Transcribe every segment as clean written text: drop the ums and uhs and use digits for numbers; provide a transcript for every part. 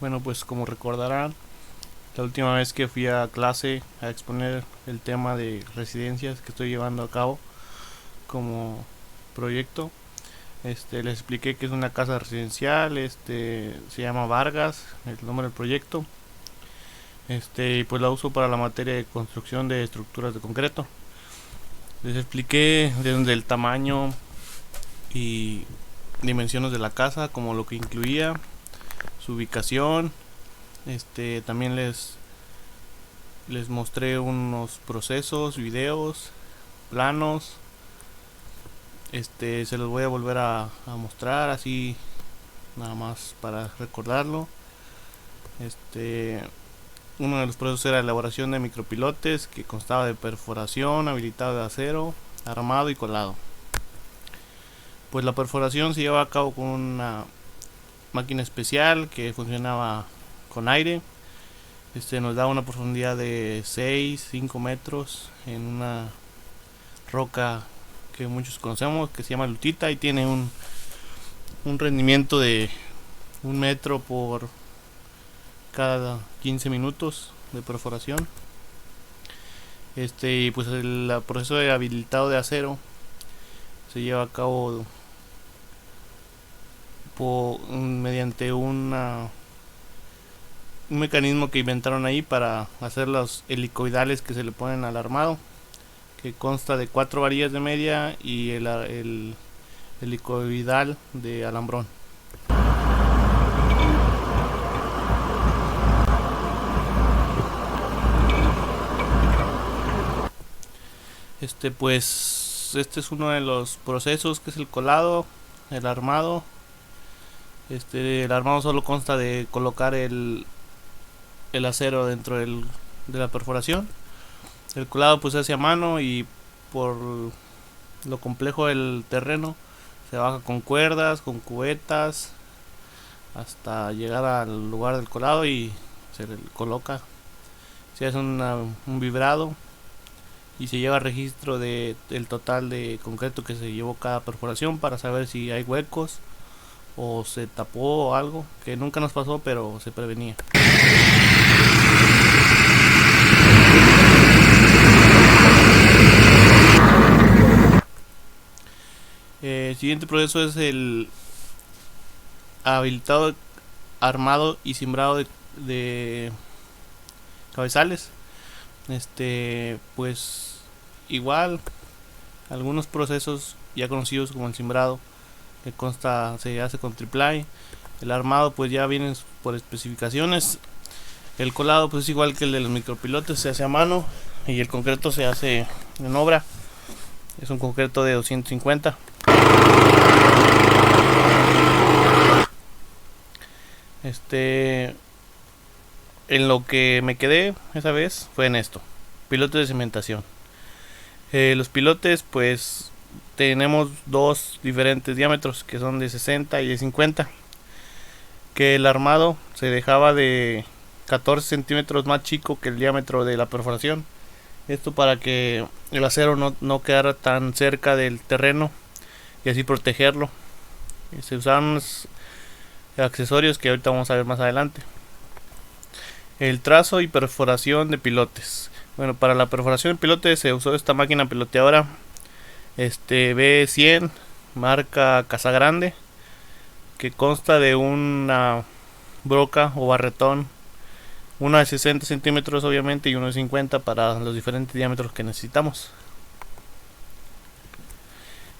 Bueno, pues como recordarán, la última vez que fui a clase a exponer el tema de residencias que estoy llevando a cabo como proyecto, les expliqué que es una casa residencial, se llama Vargas, el nombre del proyecto, y pues la uso para la materia de construcción de estructuras de concreto. Les expliqué desde el tamaño y dimensiones de la casa, como lo que incluía, su ubicación. También les mostré unos procesos, videos, planos. Se los voy a volver a mostrar así, nada más para recordarlo. este Uno de los procesos era la elaboración de micropilotes, que constaba de perforación, habilitado de acero, armado y colado. Pues la perforación se llevaba a cabo con una máquina especial que funcionaba con aire. Nos da una profundidad de 6-5 metros en una roca que muchos conocemos, que se llama lutita, y tiene un rendimiento de 1 metro por cada 15 minutos de perforación. Y pues el proceso de habilitado de acero se lleva a cabo mediante un mecanismo que inventaron ahí para hacer los helicoidales que se le ponen al armado, que consta de 4 varillas de media y el helicoidal de alambrón. Este es uno de los procesos, que es el colado, el armado. El armado solo consta de colocar el acero dentro de la perforación. El colado pues se hace a mano, y por lo complejo del terreno se baja con cuerdas, con cubetas, hasta llegar al lugar del colado y se le coloca. Se hace un vibrado y se lleva registro del total de concreto que se llevó cada perforación, para saber si hay huecos o se tapó algo, que nunca nos pasó, pero se prevenía. El siguiente proceso es el habilitado, armado y cimbrado de cabezales. Pues igual, algunos procesos ya conocidos, como el cimbrado, que se hace con triple. El armado pues ya viene por especificaciones. El colado pues es igual que el de los micropilotes, se hace a mano, y el concreto se hace en obra. Es un concreto de 250. En lo que me quedé esa vez fue en esto: pilotes de cimentación. Los pilotes pues tenemos dos diferentes diámetros, que son de 60 y de 50. Que el armado se dejaba de 14 centímetros más chico que el diámetro de la perforación. Esto para que el acero no quedara tan cerca del terreno, y así protegerlo. Se usaban unos accesorios que ahorita vamos a ver más adelante. El trazo y perforación de pilotes. Bueno, para la perforación de pilotes se usó esta máquina piloteadora B100 marca Casagrande, que consta de una broca o barretón, una de 60 centímetros obviamente y uno de 50, para los diferentes diámetros que necesitamos.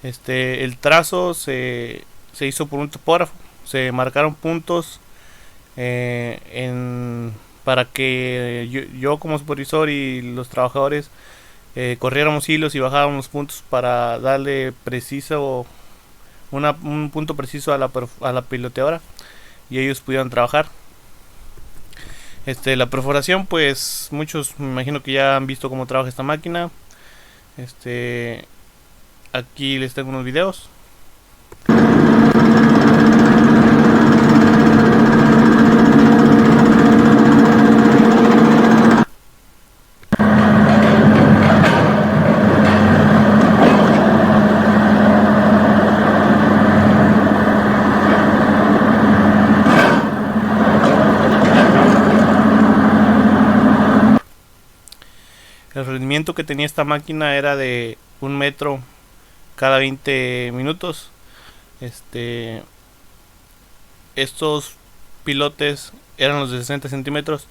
El trazo se hizo por un topógrafo. Se marcaron puntos para que yo como supervisor y los trabajadores corriéramos hilos y bajábamos puntos para darle un punto preciso a la piloteadora, y ellos pudieran trabajar. La perforación, pues muchos me imagino que ya han visto cómo trabaja esta máquina. Aquí les tengo unos videos. El rendimiento que tenía esta máquina era de 1 metro cada 20 minutos. Estos pilotes eran los de 60 centímetros.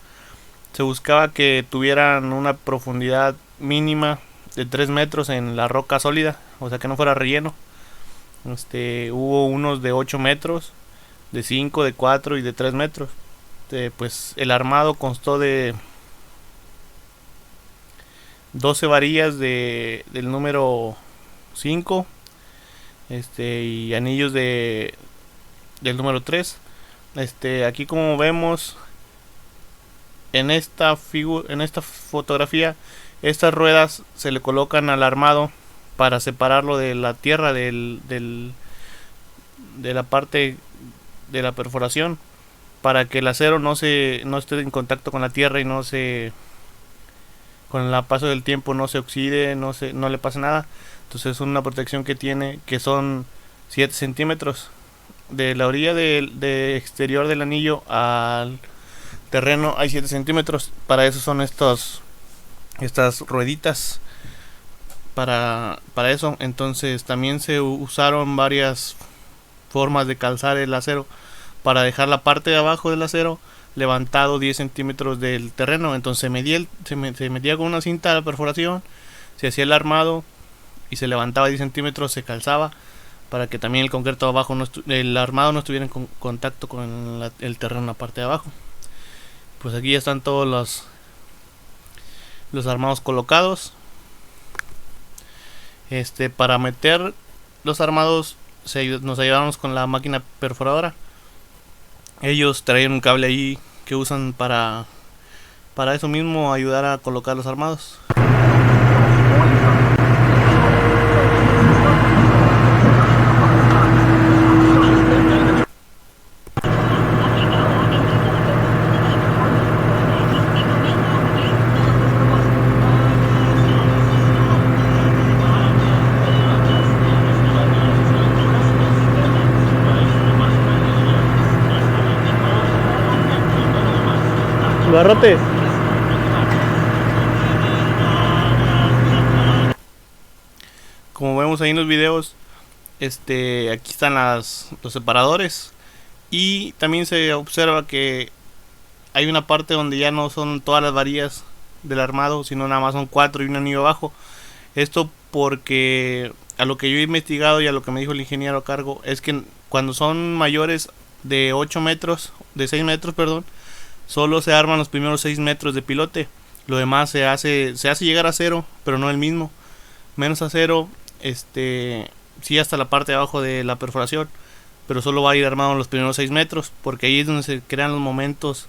Se buscaba que tuvieran una profundidad mínima de 3 metros en la roca sólida, o sea que no fuera relleno. Hubo unos de 8 metros, de 5, de 4 y de 3 metros. Pues el armado constó de 12 varillas del número 5, y anillos del número 3. Aquí, como vemos en esta fotografía, estas ruedas se le colocan al armado para separarlo de la tierra, de la parte de la perforación, para que el acero no esté en contacto con la tierra y con el paso del tiempo no se oxide, no le pasa nada. Entonces es una protección que tiene, que son 7 centímetros de la orilla de exterior del anillo al terreno. Hay 7 centímetros. Para eso son estas rueditas, para eso. Entonces también se usaron varias formas de calzar el acero para dejar la parte de abajo del acero levantado 10 centímetros del terreno. Entonces se metía con una cinta a la perforación, se hacía el armado y se levantaba 10 centímetros, se calzaba para que también el concreto abajo el armado no estuviera en contacto con el terreno en la parte de abajo. Pues aquí ya están todos los armados colocados. Para meter los armados nos ayudamos con la máquina perforadora. Ellos traen un cable ahí que usan para eso mismo, ayudar a colocar los armados. Garrote. Como vemos ahí en los videos, aquí están los separadores, y también se observa que hay una parte donde ya no son todas las varillas del armado, sino nada más son 4 y un anillo abajo. Esto porque a lo que yo he investigado y a lo que me dijo el ingeniero a cargo, es que cuando son mayores de 8 metros, de 6 metros, perdón, solo se arman los primeros 6 metros de pilote. Lo demás se hace llegar a cero, pero no el mismo. Menos a cero, sí, hasta la parte de abajo de la perforación, pero solo va a ir armado en los primeros 6 metros, porque ahí es donde se crean los momentos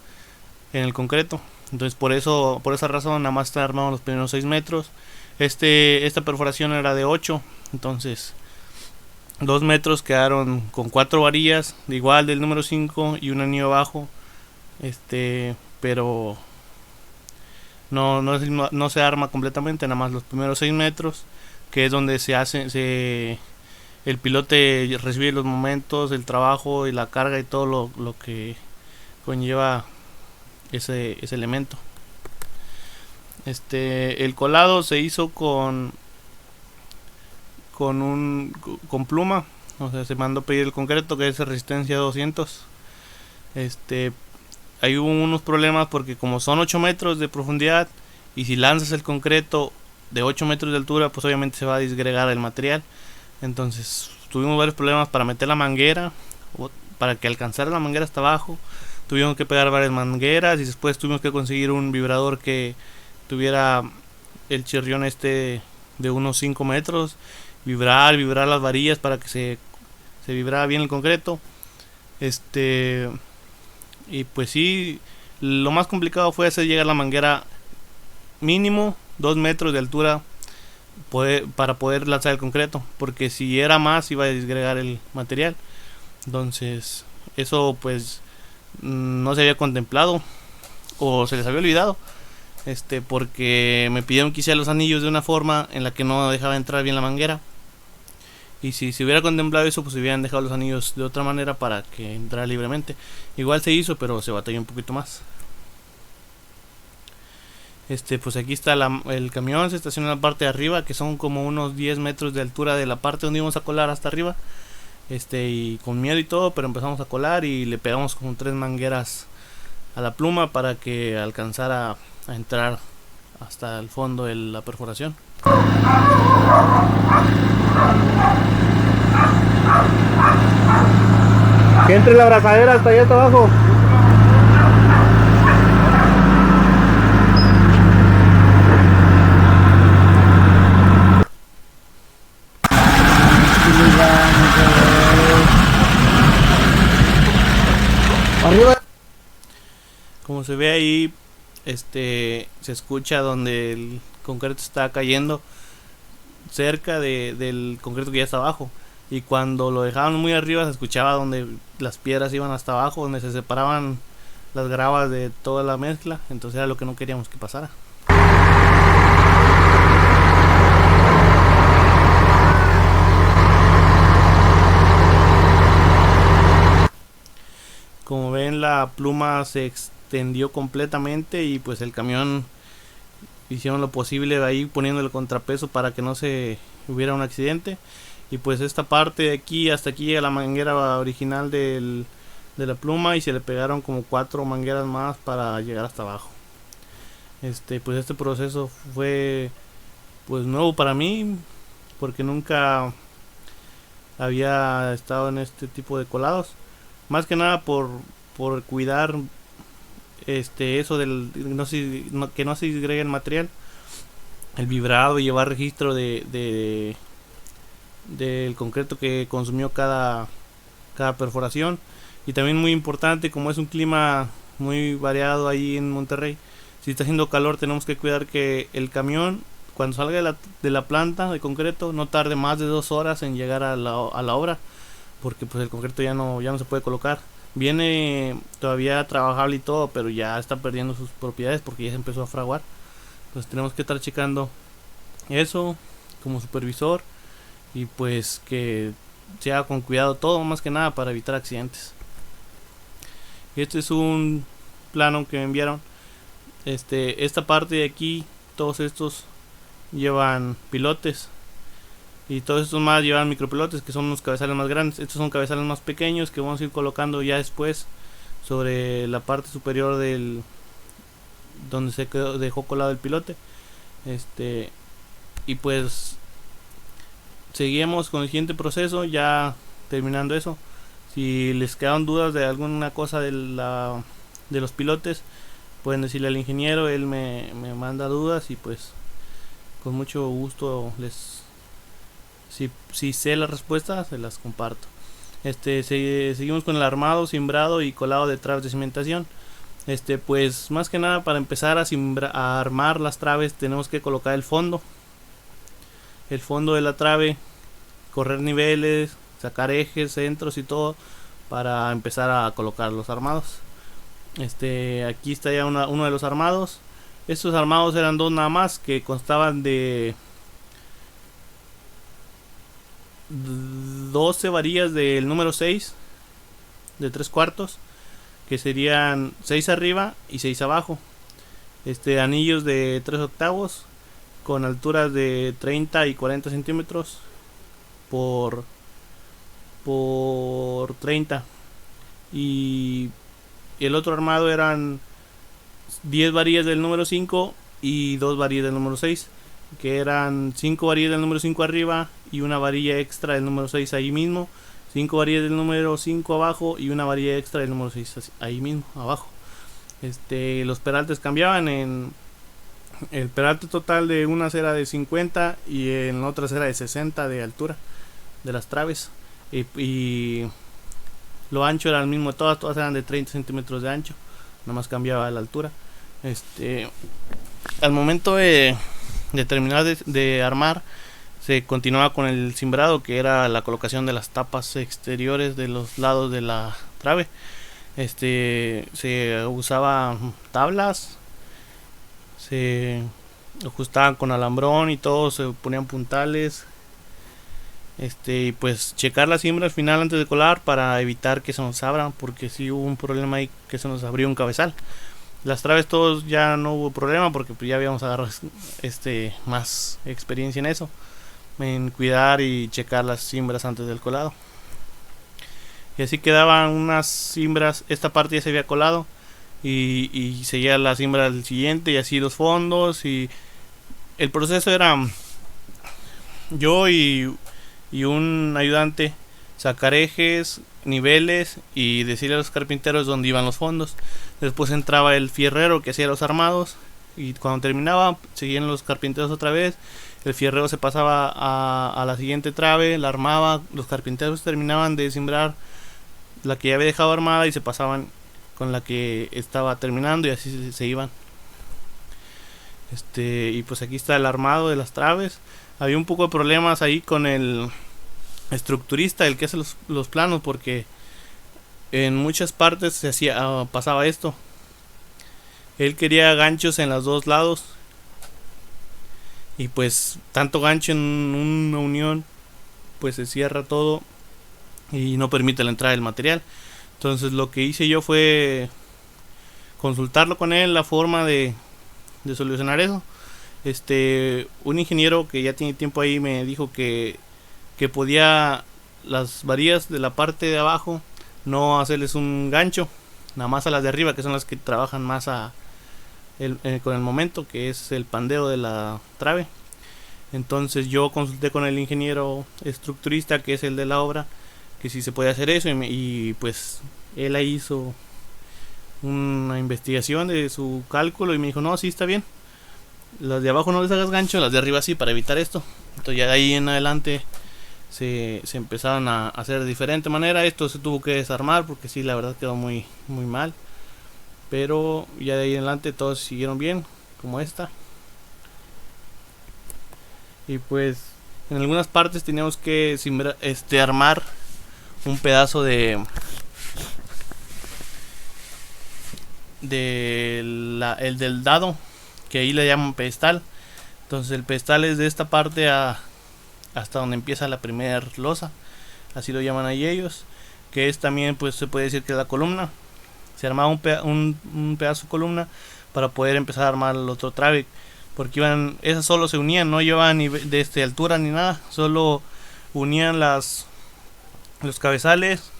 en el concreto. Entonces por esa razón nada más está armado en los primeros 6 metros. Esta perforación era de 8, entonces 2 metros quedaron con 4 varillas, de igual del número 5 y un anillo abajo. Pero no se arma completamente, nada más los primeros 6 metros, que es donde el pilote recibe los momentos, el trabajo y la carga y todo lo que conlleva ese elemento. El colado se hizo con pluma, o sea, se mandó pedir el concreto, que es de resistencia 200. Ahí hubo unos problemas porque como son 8 metros de profundidad, y si lanzas el concreto de 8 metros de altura, pues obviamente se va a disgregar el material. Entonces tuvimos varios problemas para meter la manguera, para que alcanzara la manguera hasta abajo. Tuvimos que pegar varias mangueras, y después tuvimos que conseguir un vibrador que tuviera el chirrión de unos 5 metros, vibrar las varillas para que se vibrara bien el concreto. Y pues sí, lo más complicado fue hacer llegar la manguera mínimo 2 metros de altura para poder lanzar el concreto, porque si era más iba a disgregar el material. Entonces eso pues no se había contemplado, o se les había olvidado, porque me pidieron que hiciera los anillos de una forma en la que no dejaba entrar bien la manguera, y si se hubiera contemplado eso, pues se hubieran dejado los anillos de otra manera para que entrara libremente. Igual se hizo, pero se batalló un poquito más. Pues aquí está el camión, se estaciona en la parte de arriba, que son como unos 10 metros de altura de la parte donde íbamos a colar hasta arriba. Y con miedo y todo, pero empezamos a colar y le pegamos con 3 mangueras a la pluma para que alcanzara a entrar hasta el fondo de la perforación. Que entre la abrazadera hasta allá hasta abajo. Arriba. Como se ve ahí, se escucha donde el concreto está cayendo cerca del concreto que ya está abajo. Y cuando lo dejaban muy arriba se escuchaba donde las piedras iban hasta abajo, donde se separaban las gravas de toda la mezcla. Entonces era lo que no queríamos que pasara. Como ven, la pluma se extendió completamente y pues el camión hicieron lo posible ahí poniendo el contrapeso para que no se hubiera un accidente. Y pues esta parte de aquí hasta aquí llega la manguera original de la pluma y se le pegaron como 4 mangueras más para llegar hasta abajo. Pues este proceso fue pues nuevo para mí porque nunca había estado en este tipo de colados. Más que nada por cuidar eso del que no se disgregue el material, el vibrado y llevar registro del concreto que consumió cada perforación. Y también muy importante, como es un clima muy variado ahí en Monterrey, si está haciendo calor tenemos que cuidar que el camión cuando salga de la planta de concreto no tarde más de 2 horas en llegar a la obra, porque pues el concreto ya no se puede colocar. Viene todavía trabajable y todo, pero ya está perdiendo sus propiedades porque ya se empezó a fraguar. Entonces tenemos que estar checando eso como supervisor y pues que se haga con cuidado todo, más que nada para evitar accidentes. Este es un plano que me enviaron. Esta parte de aquí, todos estos llevan pilotes y todos estos más llevan micropilotes, que son unos cabezales más grandes. Estos son cabezales más pequeños que vamos a ir colocando ya después sobre la parte superior del donde se dejó colado el pilote. Y pues seguimos con el siguiente proceso ya terminando eso. Si les quedan dudas de alguna cosa de los pilotes, pueden decirle al ingeniero, él me manda dudas y pues con mucho gusto si sé la respuesta se las comparto. Seguimos con el armado, cimbrado y colado de traves de cimentación. Pues más que nada para empezar a armar las traves tenemos que colocar el fondo de la trave, correr niveles, sacar ejes, centros y todo para empezar a colocar los armados. Aquí está ya uno de los armados. Estos armados eran 2 nada más, que constaban de 12 varillas del número 6 de 3/4, que serían 6 arriba y 6 abajo. Anillos de 3/8 con alturas de 30 y 40 centímetros por 30. Y el otro armado eran 10 varillas del número 5 y 2 varillas del número 6, que eran 5 varillas del número 5 arriba y una varilla extra del número 6 ahí mismo, 5 varillas del número 5 abajo y una varilla extra del número 6 ahí mismo abajo. Los peraltes cambiaban. En el peralte total de unas era de 50 y en otras era de 60 de altura de las traves, y lo ancho era el mismo, todas eran de 30 centímetros de ancho, nada más cambiaba la altura. Al momento de terminar de armar, se continuaba con el cimbrado, que era la colocación de las tapas exteriores de los lados de la trave. Se usaban tablas, se ajustaban con alambrón y todo, se ponían puntales. Y pues checar la cimbra al final antes de colar para evitar que se nos abran, porque si hubo un problema ahí que se nos abrió un cabezal. Las traves todos ya no hubo problema porque pues ya habíamos agarrado más experiencia en eso, en cuidar y checar las cimbras antes del colado. Y así quedaban unas cimbras, esta parte ya se había colado y seguía la cimbra del siguiente y así los fondos. Y el proceso era yo y un ayudante sacar ejes, niveles y decirle a los carpinteros dónde iban los fondos. Después entraba el fierrero que hacía los armados y cuando terminaba seguían los carpinteros otra vez. El fierrero se pasaba a la siguiente trave, la armaba, los carpinteros terminaban de cimbrar la que ya había dejado armada y se pasaban con la que estaba terminando y así se iban. Y pues aquí está el armado de las traves. Había un poco de problemas ahí con el estructurista, el que hace los planos, porque en muchas partes pasaba esto. Él quería ganchos en los dos lados y pues tanto gancho en una unión pues se cierra todo y no permite la entrada del material. Entonces lo que hice yo fue consultarlo con él la forma de solucionar eso. Un ingeniero que ya tiene tiempo ahí me dijo que podía las varillas de la parte de abajo no hacerles un gancho, nada más a las de arriba, que son las que trabajan más con el momento, que es el pandeo de la trave. Entonces yo consulté con el ingeniero estructurista, que es el de la obra, que si se puede hacer eso, y pues él ahí hizo una investigación de su cálculo y me dijo, no, sí está bien, las de abajo no les hagas gancho, las de arriba sí, para evitar esto. Entonces ya de ahí en adelante se empezaron a hacer de diferente manera. Esto se tuvo que desarmar porque sí, la verdad quedó muy mal, pero ya de ahí en adelante todos siguieron bien, como esta. Y pues en algunas partes teníamos que armar un pedazo el del dado, que ahí le llaman pedestal. Entonces el pedestal es de esta parte hasta donde empieza la primera losa, así lo llaman ahí ellos, que es también, pues se puede decir que es la columna. Se armaba un pedazo de columna para poder empezar a armar el otro trave, porque esas solo se unían, no llevaban ni de altura ni nada, solo unían los cabezales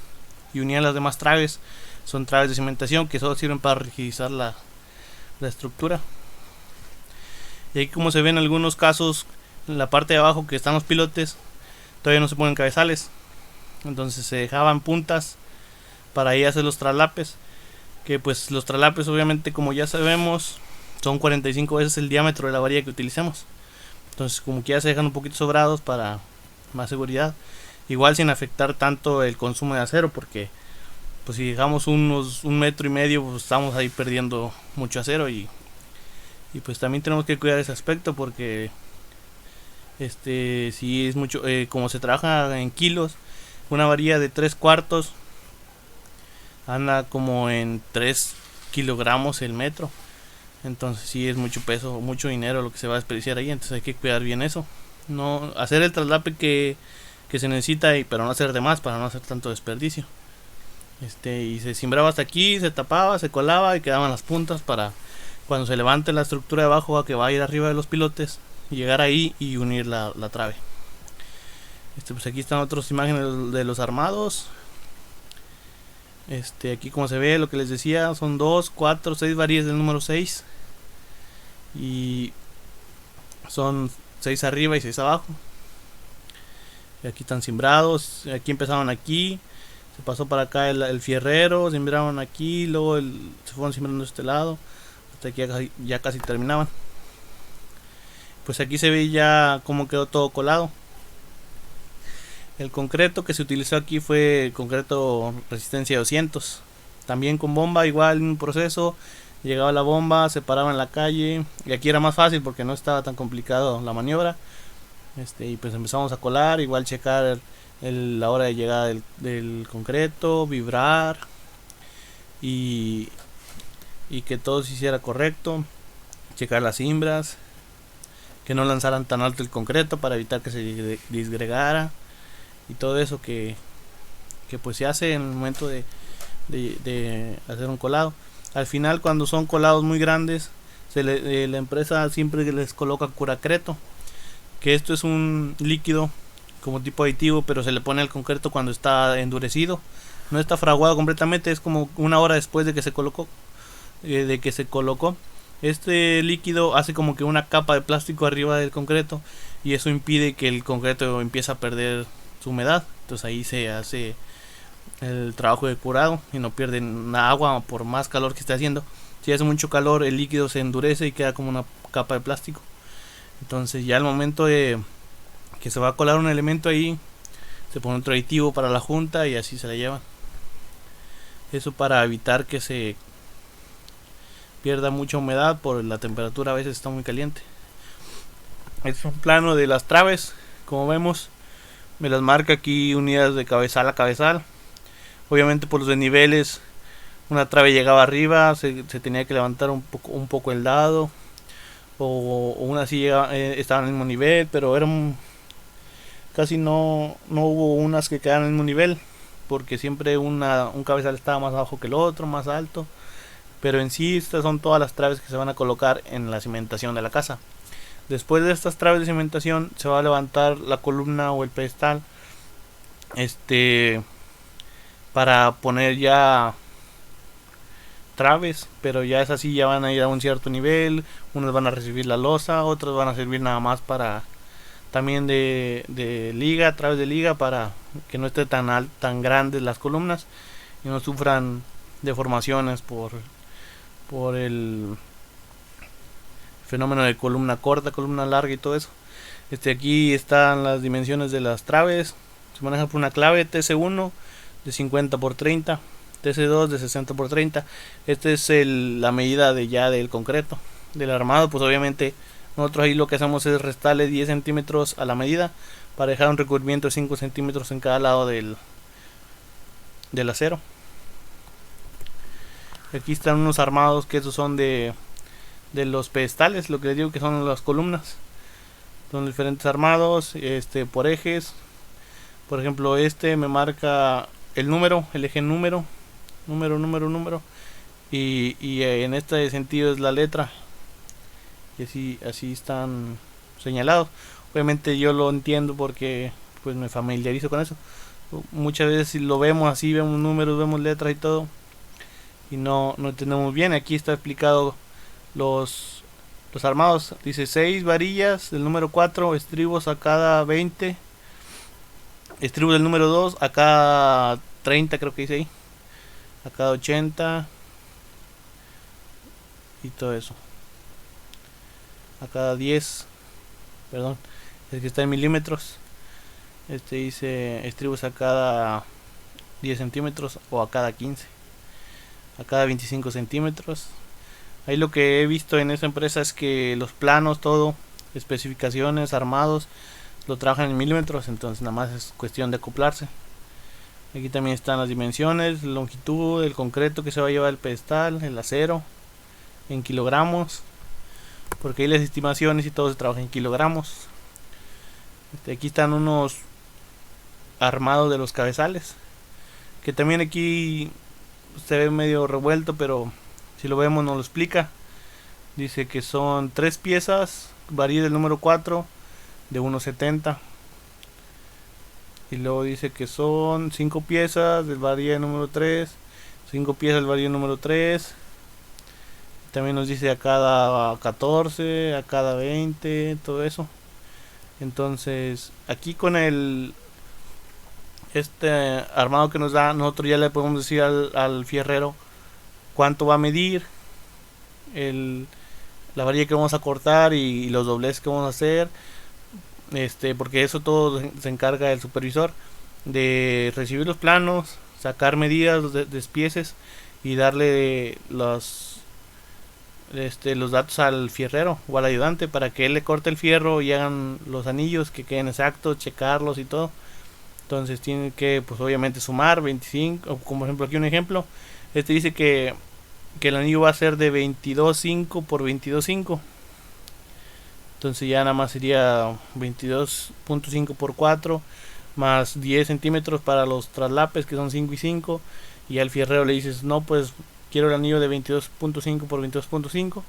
y unían las demás traves. Son traves de cimentación que solo sirven para rigidizar la estructura. Y ahí, como se ve en algunos casos, en la parte de abajo que están los pilotes, todavía no se ponen cabezales, entonces se dejaban puntas para ahí hacer los traslapes, que pues los traslapes obviamente, como ya sabemos, son 45 veces el diámetro de la varilla que utilicemos. Entonces como que ya se dejan un poquito sobrados para más seguridad, igual sin afectar tanto el consumo de acero, porque pues si dejamos un metro y medio, pues estamos ahí perdiendo mucho acero, y pues también tenemos que cuidar ese aspecto, porque si es mucho, como se trabaja en kilos, una varilla de 3/4 anda como en 3 kilogramos el metro. Entonces sí es mucho peso, mucho dinero lo que se va a desperdiciar ahí. Entonces hay que cuidar bien eso, no hacer el traslape que se necesita, pero no hacer de más para no hacer tanto desperdicio. Y se cimbraba hasta aquí, se tapaba, se colaba y quedaban las puntas para cuando se levante la estructura de abajo, a que va a ir arriba de los pilotes, llegar ahí y unir la trave. Pues aquí están otras imágenes de los armados. Aquí, como se ve, lo que les decía, son 2, 4, 6 varillas del número 6, y son 6 arriba y 6 abajo. Y aquí están cimbrados. Aquí empezaron, aquí se pasó para acá el fierrero, cimbraron aquí, luego se fueron cimbrando de este lado, hasta aquí ya casi terminaban. Pues aquí se ve ya cómo quedó todo colado. El concreto que se utilizó aquí fue concreto resistencia 200, también con bomba, igual un proceso. Llegaba la bomba, se paraba en la calle, y aquí era más fácil porque no estaba tan complicado la maniobra. Y pues empezamos a colar, igual checar la hora de llegada del concreto, vibrar y que todo se hiciera correcto, checar las cimbras, que no lanzaran tan alto el concreto para evitar que se disgregara, y todo eso que pues se hace en el momento de hacer un colado. Al final, cuando son colados muy grandes, la empresa siempre les coloca curacreto, que esto es un líquido como tipo aditivo, pero se le pone al concreto cuando está endurecido. No está fraguado completamente, es como una hora después de que se colocó. Este líquido hace como que una capa de plástico arriba del concreto, y eso impide que el concreto empiece a perder su humedad. Entonces ahí se hace el trabajo de curado y no pierde agua por más calor que esté haciendo. Si hace mucho calor, el líquido se endurece y queda como una capa de plástico. Entonces ya al momento de que se va a colar un elemento ahí, se pone otro aditivo para la junta y así se la llevan. Eso para evitar que se pierda mucha humedad, por la temperatura a veces está muy caliente. Es un plano de las traves, como vemos, me las marca aquí unidas de cabezal a cabezal. Obviamente por los desniveles, una trave llegaba arriba, se tenía que levantar un poco el lado, o una sí llegaba, estaba en el mismo nivel, pero casi no hubo unas que quedaran en el mismo nivel, porque siempre un cabezal estaba más abajo que el otro, más alto. Pero en sí estas son todas las traves que se van a colocar en la cimentación de la casa. Después de estas traves de cimentación se va a levantar la columna o el pedestal, para poner ya traves, pero ya es así, ya van a ir a un cierto nivel. Unas van a recibir la losa, otras van a servir nada más para también de liga, traves de liga, para que no esté tan grandes las columnas y no sufran deformaciones por el fenómeno de columna corta, columna larga y todo eso. Aquí están las dimensiones de las traves. Se maneja por una clave TC1 de 50 por 30, TC2 de 60 por 30. Esta es la medida del concreto. Del armado, pues obviamente nosotros ahí lo que hacemos es restarle 10 centímetros a la medida para dejar un recubrimiento de 5 centímetros en cada lado del acero. Aquí están unos armados que esos son de los pedestales, lo que les digo que son las columnas. Son diferentes armados, por ejes. Por ejemplo, me marca el número, el eje número, y en este sentido es la letra. Y así están señalados. Obviamente yo lo entiendo porque pues me familiarizo con eso. Muchas veces si lo vemos así, vemos números, vemos letras y todo, y no entendemos bien. Aquí está explicado los armados. Dice 6 varillas del número 4, estribos a cada 20, estribos del número 2 a cada 30, creo que dice ahí, a cada 80 y todo eso, a cada 10, perdón, es que está en milímetros. Dice estribos a cada 10 centímetros o a cada 15, a cada 25 centímetros. Ahí lo que he visto en esa empresa es que los planos, todo, especificaciones, armados, lo trabajan en milímetros, entonces nada más es cuestión de acoplarse. Aquí también están las dimensiones, la longitud, el concreto que se va a llevar el pedestal, el acero, en kilogramos, porque ahí las estimaciones y todo se trabaja en kilogramos. Aquí están unos armados de los cabezales, que también aquí se ve medio revuelto, pero si lo vemos nos lo explica. Dice que son 3 piezas, varilla del número 4 de 1.70. Y luego dice que son 5 piezas del varilla del número 3, 5 piezas del varilla número 3. También nos dice a cada 14, a cada 20, todo eso. Entonces aquí con este armado que nos da, nosotros ya le podemos decir al fierrero cuánto va a medir la varilla que vamos a cortar y los dobleces que vamos a hacer, porque eso todo se encarga el supervisor de recibir los planos, sacar medidas, los despieces y darle los datos al fierrero o al ayudante para que él le corte el fierro y hagan los anillos que queden exactos, checarlos y todo. Entonces tiene que, pues obviamente, sumar 25, como por ejemplo aquí un ejemplo. Dice que el anillo va a ser de 22.5 por 22.5. Entonces ya nada más sería 22.5 por 4 más 10 centímetros para los traslapes, que son 5 y 5. Y al fierrero le dices, no, pues quiero el anillo de 22.5 por 22.5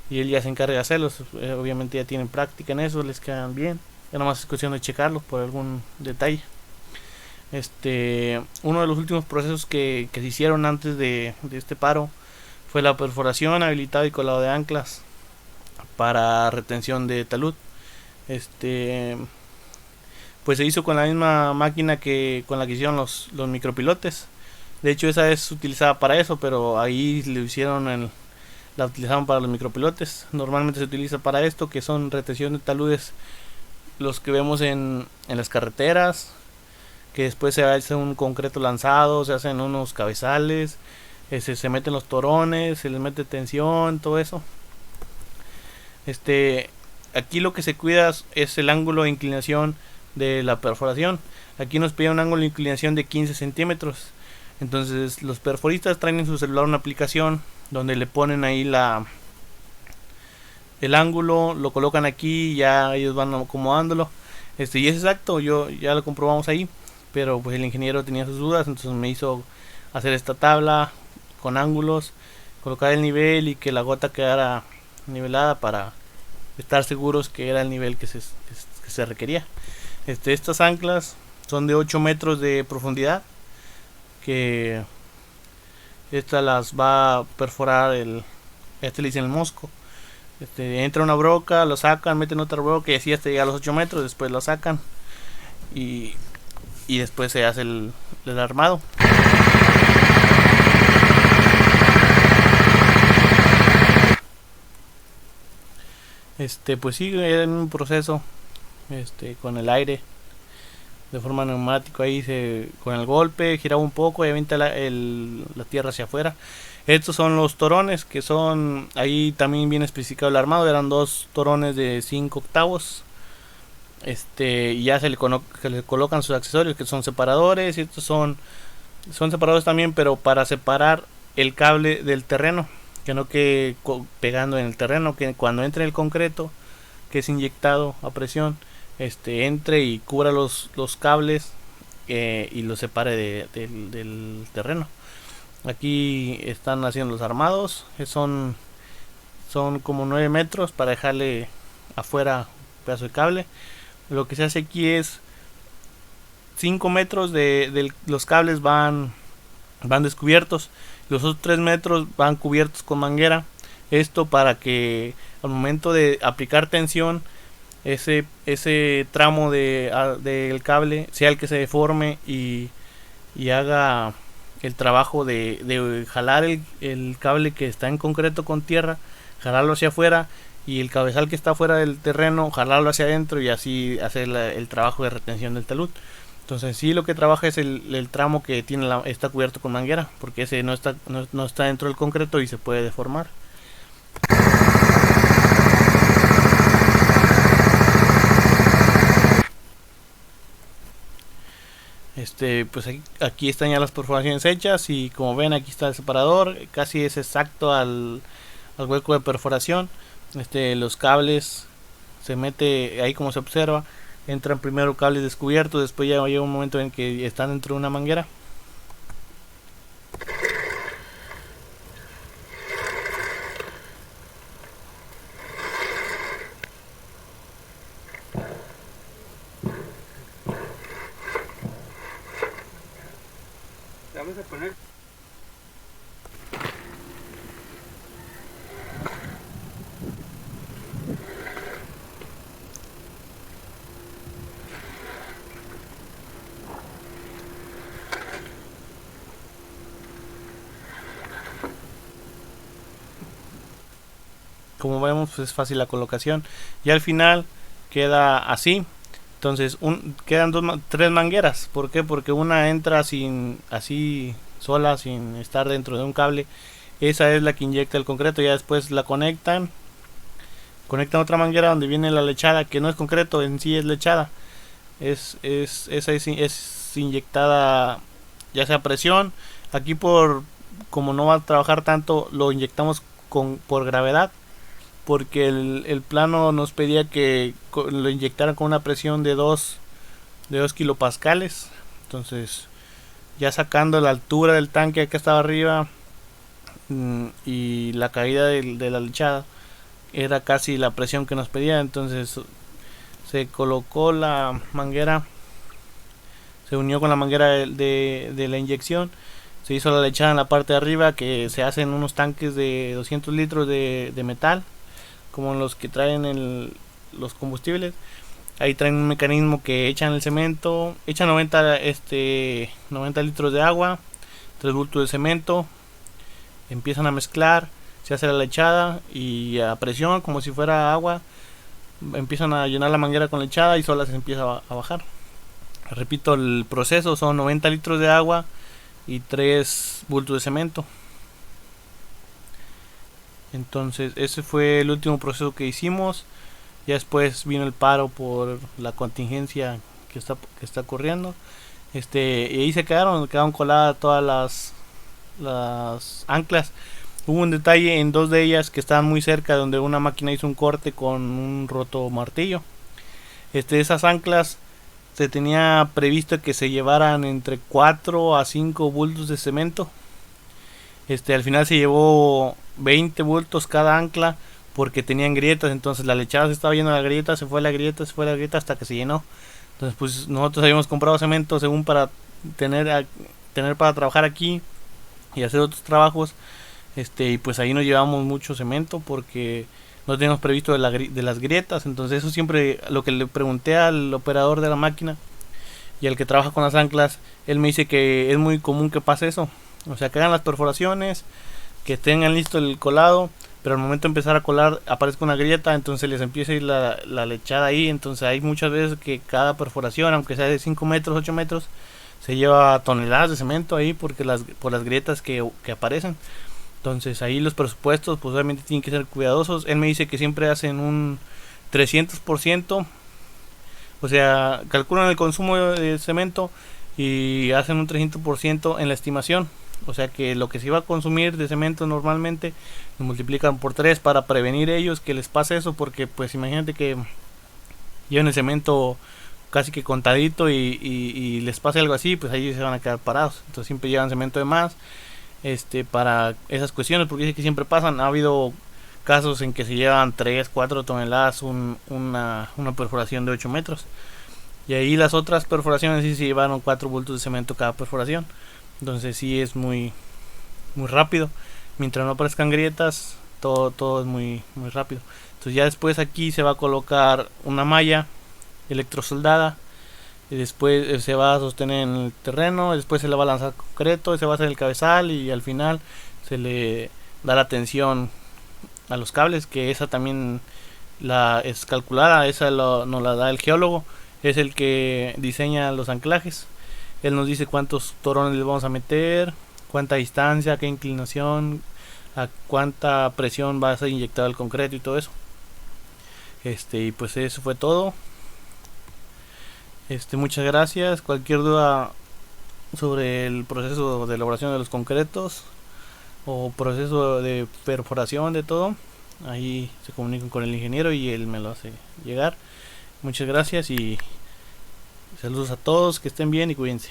y él ya se encarga de hacerlos. Obviamente ya tienen práctica en eso, les quedan bien, ya nomás es cuestión de checarlos por algún detalle. Uno de los últimos procesos que se hicieron antes de este paro fue la perforación, habilitado y colado de anclas para retención de talud. Pues se hizo con la misma máquina que con la que hicieron los micropilotes. De hecho esa es utilizada para eso, pero ahí la utilizaron para los micropilotes. Normalmente se utiliza para esto, que son retención de taludes, los que vemos en las carreteras, que después se hace un concreto lanzado, se hacen unos cabezales, se meten los torones, se les mete tensión, todo eso. Aquí lo que se cuida es el ángulo de inclinación de la perforación. Aquí nos pide un ángulo de inclinación de 15 centímetros. Entonces los perforistas traen en su celular una aplicación donde le ponen ahí el ángulo, lo colocan aquí, ya ellos van acomodándolo. Y es exacto, ya lo comprobamos ahí, pero pues el ingeniero tenía sus dudas, entonces me hizo hacer esta tabla con ángulos, colocar el nivel y que la gota quedara nivelada para estar seguros que era el nivel que se requería. Estas anclas son de 8 metros de profundidad, que esta las va a perforar le dicen el mosco. Entra una broca, lo sacan, meten otra broca y así hasta llegar a los 8 metros, después lo sacan y después se hace el armado. Pues sigue en un proceso con el aire de forma neumática, ahí con el golpe giraba un poco y avienta la tierra hacia afuera. Estos son los torones, que son, ahí también viene especificado el armado, eran 2 torones de 5 octavos. Y ya se le colocan sus accesorios, que son separadores, y estos son separadores también, pero para separar el cable del terreno, que no quede pegando en el terreno, que cuando entre el concreto que es inyectado a presión, entre y cubra los cables y los separe del terreno. Aquí están haciendo los armados, son como 9 metros para dejarle afuera un pedazo de cable. Lo que se hace aquí es 5 metros de los cables van descubiertos, los otros 3 metros van cubiertos con manguera. Esto para que al momento de aplicar tensión, ese tramo del cable sea el que se deforme y haga el trabajo de jalar el cable que está en concreto con tierra, jalarlo hacia afuera, y el cabezal que está fuera del terreno, jalarlo hacia adentro y así hacer el trabajo de retención del talud. Entonces sí, lo que trabaja es el tramo que está cubierto con manguera, porque ese no está dentro del concreto y se puede deformar. Pues aquí están ya las perforaciones hechas, y como ven aquí está el separador, casi es exacto al hueco de perforación. Los cables se mete ahí, como se observa, entran primero cables descubiertos, después ya llega un momento en que están dentro de una manguera. Vamos a poner. Como vemos, pues es fácil la colocación, y al final queda así. Entonces quedan 3 mangueras. ¿Por qué? Porque una entra así sola, sin estar dentro de un cable. Esa es la que inyecta el concreto. Ya después la conectan otra manguera donde viene la lechada, que no es concreto, en sí es lechada. Esa es inyectada ya sea a presión. Aquí como no va a trabajar tanto, lo inyectamos por gravedad, porque el plano nos pedía que lo inyectaran con una presión de 2 kilopascales. Entonces ya sacando la altura del tanque que estaba arriba, y la caída de la lechada era casi la presión que nos pedía. Entonces se colocó la manguera, se unió con la manguera de la inyección, se hizo la lechada en la parte de arriba, que se hacen unos tanques de 200 litros de metal, como los que traen los combustibles. Ahí traen un mecanismo que echan el cemento, echan 90 litros de agua, 3 bultos de cemento, empiezan a mezclar, se hace la lechada y a presión, como si fuera agua, empiezan a llenar la manguera con lechada y sola se empieza a bajar. Repito, el proceso son 90 litros de agua y 3 bultos de cemento. Entonces ese fue el último proceso que hicimos. Ya después vino el paro por la contingencia que está ocurriendo. Y ahí quedaron coladas todas las anclas. Hubo un detalle en dos de ellas que estaban muy cerca, donde una máquina hizo un corte con un roto martillo. Esas anclas se tenía previsto que se llevaran entre 4 a 5 bultos de cemento. Al final se llevó 20 bultos cada ancla, porque tenían grietas. Entonces la lechada se estaba yendo a la grieta, se fue a la grieta, se fue a la grieta hasta que se llenó. Entonces pues nosotros habíamos comprado cemento según para tener para trabajar aquí y hacer otros trabajos. Y pues ahí nos llevamos mucho cemento porque no teníamos previsto de las grietas. Entonces eso siempre lo que le pregunté al operador de la máquina y al que trabaja con las anclas, él me dice que es muy común que pase eso. O sea, que hagan las perforaciones, que tengan listo el colado, pero al momento de empezar a colar aparezca una grieta, entonces les empieza a ir la lechada ahí. Entonces hay muchas veces que cada perforación, aunque sea de 5 metros, 8 metros, se lleva toneladas de cemento ahí por las grietas que aparecen. Entonces ahí los presupuestos pues obviamente tienen que ser cuidadosos. Él me dice que siempre hacen un 300%, o sea, calculan el consumo de cemento y hacen un 300% en la estimación. O sea que lo que se iba a consumir de cemento normalmente lo multiplican por 3 para prevenir ellos que les pase eso, porque pues imagínate que lleven el cemento casi que contadito y les pase algo así, pues ahí se van a quedar parados. Entonces siempre llevan cemento de más para esas cuestiones, porque dice que siempre pasan. Ha habido casos en que se llevan 3, 4 toneladas una perforación de 8 metros, y ahí las otras perforaciones sí se llevaron 4 bultos de cemento cada perforación. Entonces sí es muy rápido. Mientras no aparezcan grietas, todo es muy rápido. Entonces ya después aquí se va a colocar una malla electrosoldada, y después se va a sostener en el terreno, después se le va a lanzar concreto, se va a hacer el cabezal, y al final se le da la tensión a los cables, que esa también es calculada. Esa nos la da el geólogo, es el que diseña los anclajes. Él nos dice cuántos torones le vamos a meter, cuánta distancia, qué inclinación, a cuánta presión va a ser inyectado el concreto y todo eso. Y pues eso fue todo. Muchas gracias. Cualquier duda sobre el proceso de elaboración de los concretos o proceso de perforación de todo, ahí se comunican con el ingeniero y él me lo hace llegar. Muchas gracias y saludos a todos, que estén bien y cuídense.